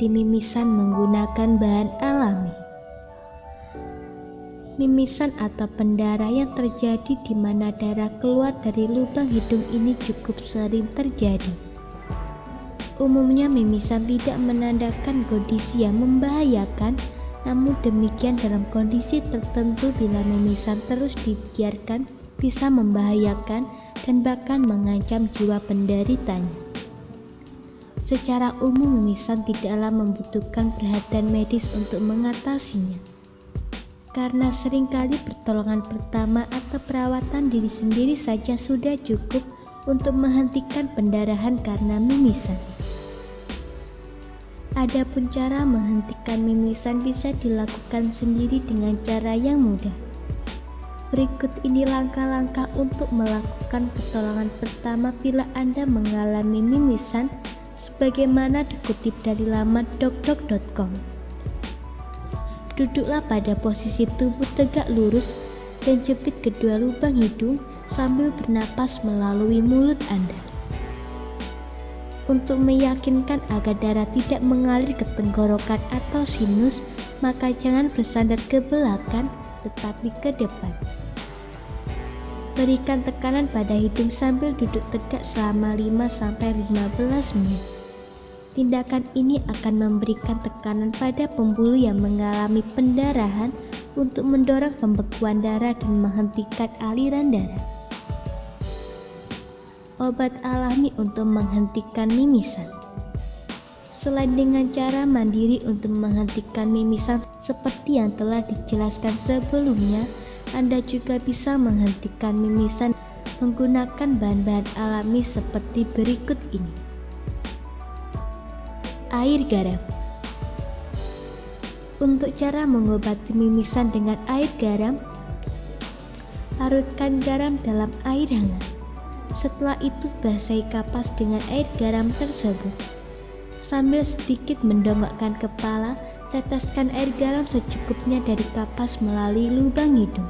mengobati mimisan menggunakan bahan alami. Mimisan atau pendarahan yang terjadi di mana darah keluar dari lubang hidung ini cukup sering terjadi. Umumnya mimisan tidak menandakan kondisi yang membahayakan, namun demikian dalam kondisi tertentu bila mimisan terus dibiarkan bisa membahayakan dan bahkan mengancam jiwa penderitanya. Secara umum mimisan tidaklah membutuhkan perhatian medis untuk mengatasinya, karena seringkali pertolongan pertama atau perawatan diri sendiri saja sudah cukup untuk menghentikan pendarahan karena mimisan. Adapun cara menghentikan mimisan bisa dilakukan sendiri dengan cara yang mudah. Berikut ini langkah-langkah untuk melakukan pertolongan pertama bila Anda mengalami mimisan, sebagaimana dikutip dari laman dokdok.com. Duduklah pada posisi tubuh tegak lurus dan jepit kedua lubang hidung sambil bernapas melalui mulut Anda. Untuk meyakinkan agar darah tidak mengalir ke tenggorokan atau sinus, maka jangan bersandar ke belakang tetapi ke depan. Berikan tekanan pada hidung sambil duduk tegak selama 5-15 menit. Tindakan ini akan memberikan tekanan pada pembuluh yang mengalami pendarahan untuk mendorong pembekuan darah dan menghentikan aliran darah. Obat alami untuk menghentikan mimisan. Selain dengan cara mandiri untuk menghentikan mimisan seperti yang telah dijelaskan sebelumnya, Anda juga bisa menghentikan mimisan menggunakan bahan-bahan alami seperti berikut ini. Air garam. Untuk cara mengobati mimisan dengan air garam, larutkan garam dalam air hangat. Setelah itu basahi kapas dengan air garam tersebut. Sambil sedikit mendongakkan kepala, teteskan air garam secukupnya dari kapas melalui lubang hidung.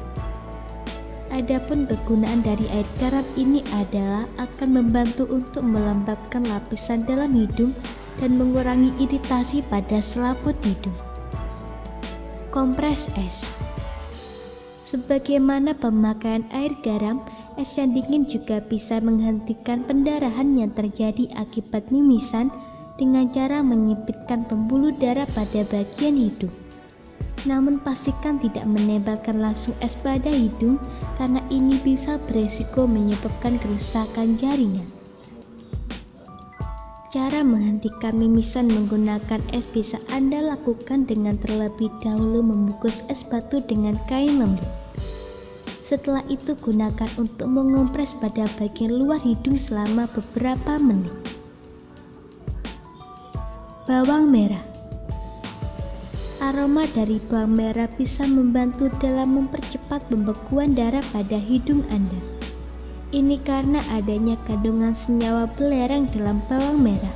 Adapun kegunaan dari air garam ini adalah akan membantu untuk melembabkan lapisan dalam hidung dan mengurangi iritasi pada selaput hidung. Kompres es. Sebagaimana pemakaian air garam, es yang dingin juga bisa menghentikan pendarahan yang terjadi akibat mimisan dengan cara menyempitkan pembuluh darah pada bagian hidung. Namun pastikan tidak menembakkan langsung es pada hidung karena ini bisa beresiko menyebabkan kerusakan jaringan. Cara menghentikan mimisan menggunakan es bisa Anda lakukan dengan terlebih dahulu membungkus es batu dengan kain lembut. Setelah itu gunakan untuk mengompres pada bagian luar hidung selama beberapa menit. Bawang merah. Aroma dari bawang merah bisa membantu dalam mempercepat pembekuan darah pada hidung Anda. Ini karena adanya kandungan senyawa belerang dalam bawang merah.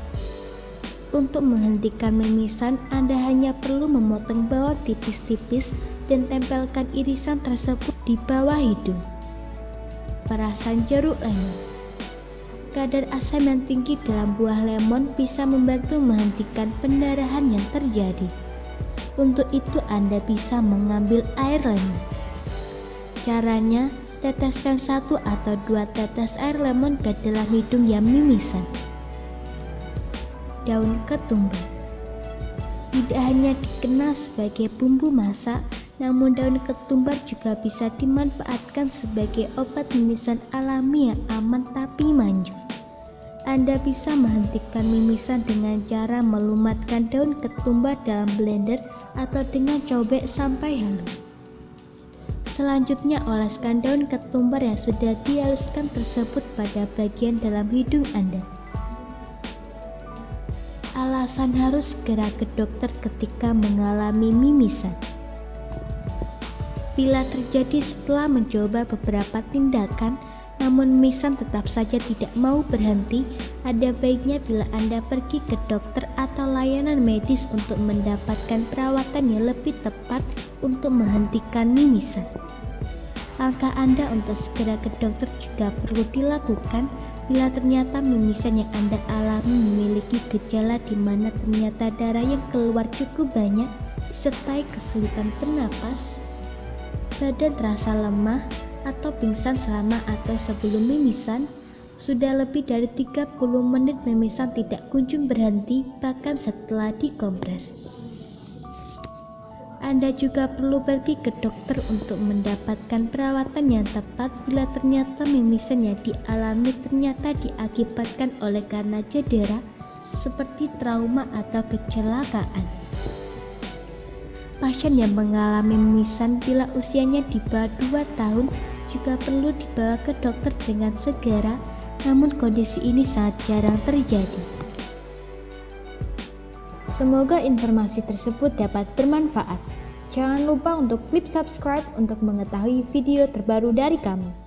Untuk menghentikan mimisan, Anda hanya perlu memotong bawang tipis-tipis dan tempelkan irisan tersebut di bawah hidung. Perasan jeruk lemon. Kadar asam yang tinggi dalam buah lemon bisa membantu menghentikan pendarahan yang terjadi. Untuk itu Anda bisa mengambil air lemon. Caranya, teteskan 1 atau 2 tetes air lemon ke dalam hidung yang mimisan. Daun ketumbar. Tidak hanya dikenal sebagai bumbu masak, namun daun ketumbar juga bisa dimanfaatkan sebagai obat mimisan alami yang aman tapi manjur. Anda bisa menghentikan mimisan dengan cara melumatkan daun ketumbar dalam blender atau dengan cobek sampai halus. Selanjutnya oleskan daun ketumbar yang sudah dihaluskan tersebut pada bagian dalam hidung Anda. Alasan harus segera ke dokter ketika mengalami mimisan. Bila terjadi setelah mencoba beberapa tindakan, namun mimisan tetap saja tidak mau berhenti, ada baiknya bila Anda pergi ke dokter atau layanan medis untuk mendapatkan perawatan yang lebih tepat untuk menghentikan mimisan. Langkah Anda untuk segera ke dokter juga perlu dilakukan bila ternyata mimisan yang Anda alami memiliki gejala di mana ternyata darah yang keluar cukup banyak disertai kesulitan bernapas, badan terasa lemah atau pingsan selama atau sebelum mimisan, sudah lebih dari 30 menit mimisan tidak kunjung berhenti bahkan setelah dikompres. Anda juga perlu pergi ke dokter untuk mendapatkan perawatan yang tepat bila ternyata mimisan yang dialami ternyata diakibatkan oleh karena cedera seperti trauma atau kecelakaan. Pasien yang mengalami mimisan bila usianya di bawah 2 tahun juga perlu dibawa ke dokter dengan segera, namun kondisi ini sangat jarang terjadi. Semoga informasi tersebut dapat bermanfaat. Jangan lupa untuk klik subscribe untuk mengetahui video terbaru dari kami.